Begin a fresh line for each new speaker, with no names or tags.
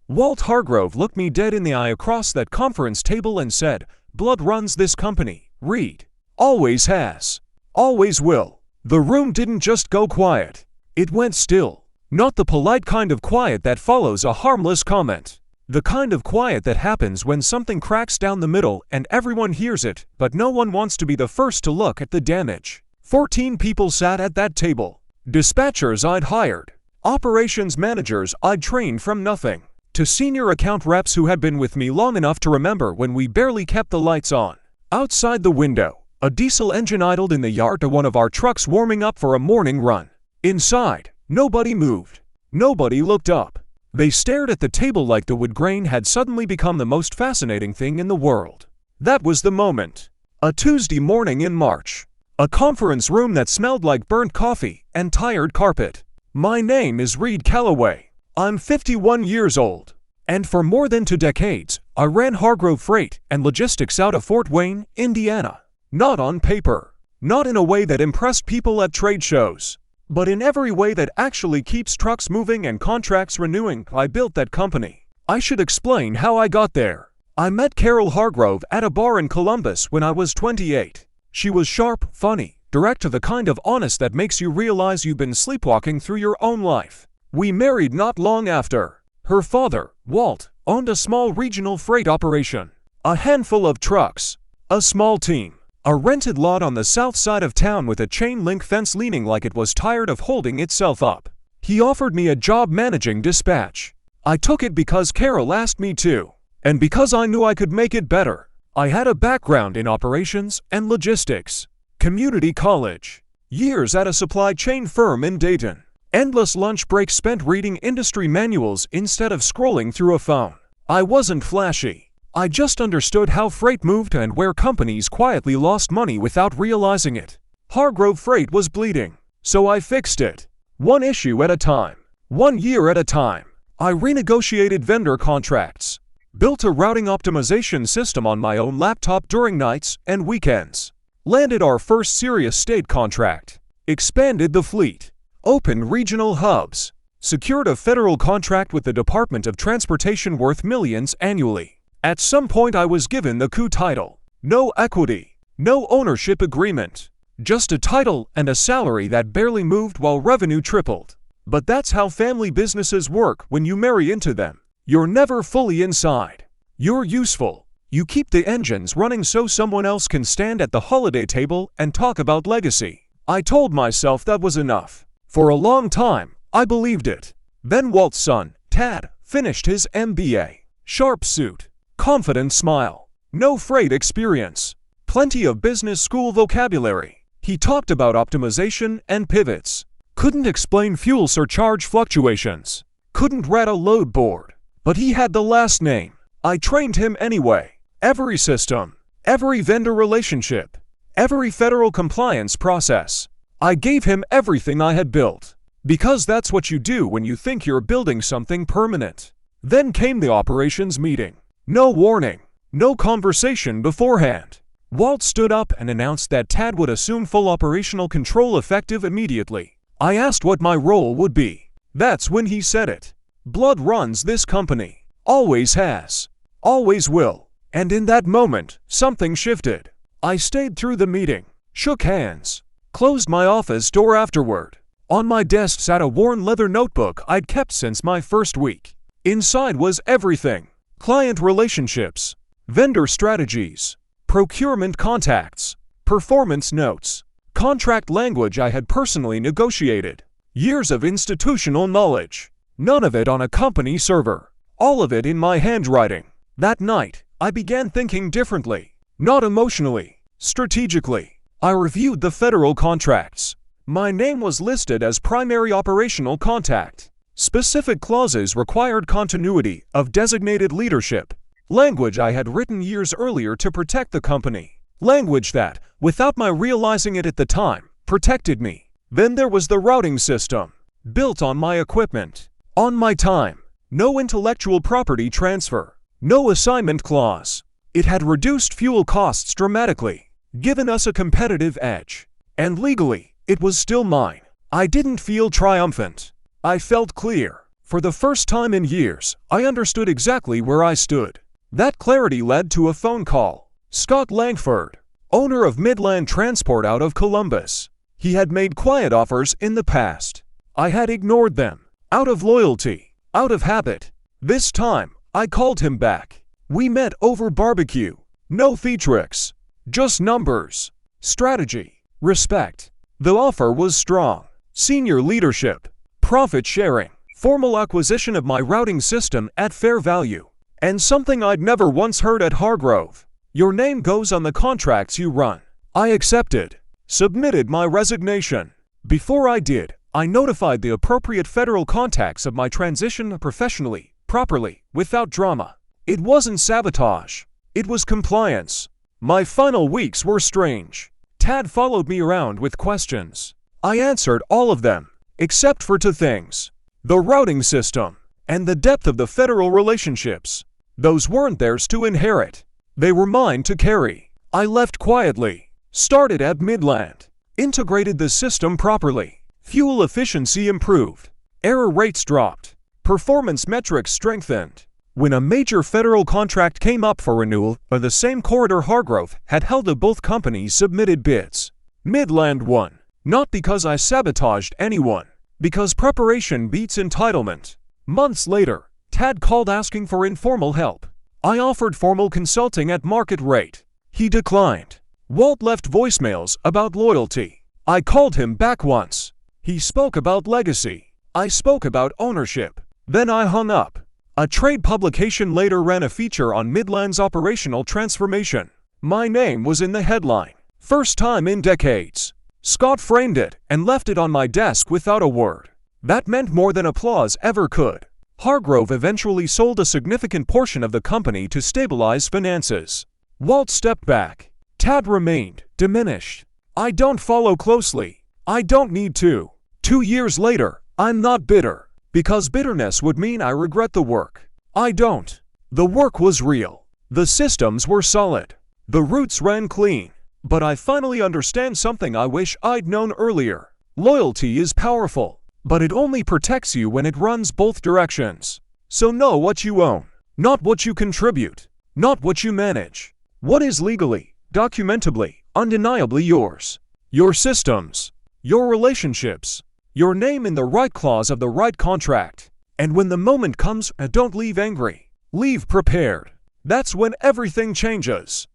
Walt Hargrove looked me dead in the eye across that conference table and said, "Blood runs this company, Reed. Always has. Always will." The room didn't just go quiet. It went still. Not the polite kind of quiet that follows a harmless comment. The kind of quiet that happens when something cracks down the middle and everyone hears it, but no one wants to be the first to look at the damage. 14 people sat at that table. Dispatchers I'd hired. Operations managers I'd trained from nothing. To senior account reps who had been with me long enough to remember when we barely kept the lights on. Outside the window, a diesel engine idled in the yard to one of our trucks warming up for a morning run. Inside, nobody moved. Nobody looked up. They stared at the table like the wood grain had suddenly become the most fascinating thing in the world. That was the moment. A Tuesday morning in March. A conference room that smelled like burnt coffee and tired carpet. My name is Reed Calloway. I'm 51 years old. And for more than 2 decades, I ran Hargrove Freight and Logistics out of Fort Wayne, Indiana. Not on paper. Not in a way that impressed people at trade shows. But in every way that actually keeps trucks moving and contracts renewing. I built that company. I should explain how I got there. I met Carol Hargrove at a bar in Columbus when I was 28. She was sharp, funny, direct, to the kind of honest that makes you realize you've been sleepwalking through your own life. We married not long after. Her father, Walt, owned a small regional freight operation. A handful of trucks. A small team. A rented lot on the south side of town with a chain-link fence leaning like it was tired of holding itself up. He offered me a job managing dispatch. I took it because Carol asked me to, and because I knew I could make it better. I had a background in operations and logistics. Community college. Years at a supply chain firm in Dayton. Endless lunch breaks spent reading industry manuals instead of scrolling through a phone. I wasn't flashy. I just understood how freight moved and where companies quietly lost money without realizing it. Hargrove Freight was bleeding, so I fixed it. One issue at a time. 1 year at a time. I renegotiated vendor contracts. Built a routing optimization system on my own laptop during nights and weekends. Landed our first serious state contract. Expanded the fleet. Opened regional hubs. Secured a federal contract with the Department of Transportation worth millions annually. At some point I was given the coup title. No equity. No ownership agreement. Just a title and a salary that barely moved while revenue tripled. But that's how family businesses work when you marry into them. You're never fully inside. You're useful. You keep the engines running so someone else can stand at the holiday table and talk about legacy. I told myself that was enough. For a long time, I believed it. Then Walt's son, Tad, finished his MBA. Sharp suit. Confident smile. No freight experience. Plenty of business school vocabulary. He talked about optimization and pivots. Couldn't explain fuel surcharge fluctuations. Couldn't read a load board. But he had the last name. I trained him anyway. Every system. Every vendor relationship. Every federal compliance process. I gave him everything I had built. Because that's what you do when you think you're building something permanent. Then came the operations meeting. No warning. No conversation beforehand. Walt stood up and announced that Tad would assume full operational control effective immediately. I asked what my role would be. That's when he said it. Blood runs this company. Always has. Always will. And in that moment, something shifted. I stayed through the meeting. Shook hands. Closed my office door afterward. On my desk sat a worn leather notebook I'd kept since my first week. Inside was everything. Client relationships. Vendor strategies. Procurement contacts. Performance notes. Contract language I had personally negotiated. Years of institutional knowledge. None of it on a company server. All of it in my handwriting. That night, I began thinking differently. Not emotionally. Strategically. I reviewed the federal contracts. My name was listed as primary operational contact. Specific clauses required continuity of designated leadership. Language I had written years earlier to protect the company. Language that, without my realizing it at the time, protected me. Then there was the routing system. Built on my equipment. On my time. No intellectual property transfer. No assignment clause. It had reduced fuel costs dramatically. Given us a competitive edge. And legally, it was still mine. I didn't feel triumphant. I felt clear. For the first time in years, I understood exactly where I stood. That clarity led to a phone call. Scott Langford, owner of Midland Transport out of Columbus. He had made quiet offers in the past. I had ignored them, out of loyalty, out of habit. This time, I called him back. We met over barbecue. No theatrics, just numbers, strategy, respect. The offer was strong. Senior leadership, profit sharing, formal acquisition of my routing system at fair value, and something I'd never once heard at Hargrove. Your name goes on the contracts you run. I accepted, submitted my resignation. Before I did, I notified the appropriate federal contacts of my transition professionally, properly, without drama. It wasn't sabotage. It was compliance. My final weeks were strange. Tad followed me around with questions. I answered all of them, except for two things: the routing system and the depth of the federal relationships. Those weren't theirs to inherit. They were mine to carry. I left quietly, started at Midland, integrated the system properly. Fuel efficiency improved. Error rates dropped. Performance metrics strengthened. When a major federal contract came up for renewal, the same corridor Hargrove had held up, both companies submitted bids. Midland won, not because I sabotaged anyone, because preparation beats entitlement. Months later, Tad called asking for informal help. I offered formal consulting at market rate. He declined. Walt left voicemails about loyalty. I called him back once. He spoke about legacy. I spoke about ownership. Then I hung up. A trade publication later ran a feature on Midland's operational transformation. My name was in the headline. First time in decades. Scott framed it and left it on my desk without a word. That meant more than applause ever could. Hargrove eventually sold a significant portion of the company to stabilize finances. Walt stepped back. Tad remained, diminished. I don't follow closely. I don't need to. 2 years later, I'm not bitter. Because bitterness would mean I regret the work. I don't. The work was real. The systems were solid. The roots ran clean. But I finally understand something I wish I'd known earlier. Loyalty is powerful, but it only protects you when it runs both directions. So know what you own, not what you contribute, not what you manage. What is legally, documentably, undeniably yours. Your systems, your relationships, your name in the right clause of the right contract. And when the moment comes, don't leave angry. Leave prepared. That's when everything changes.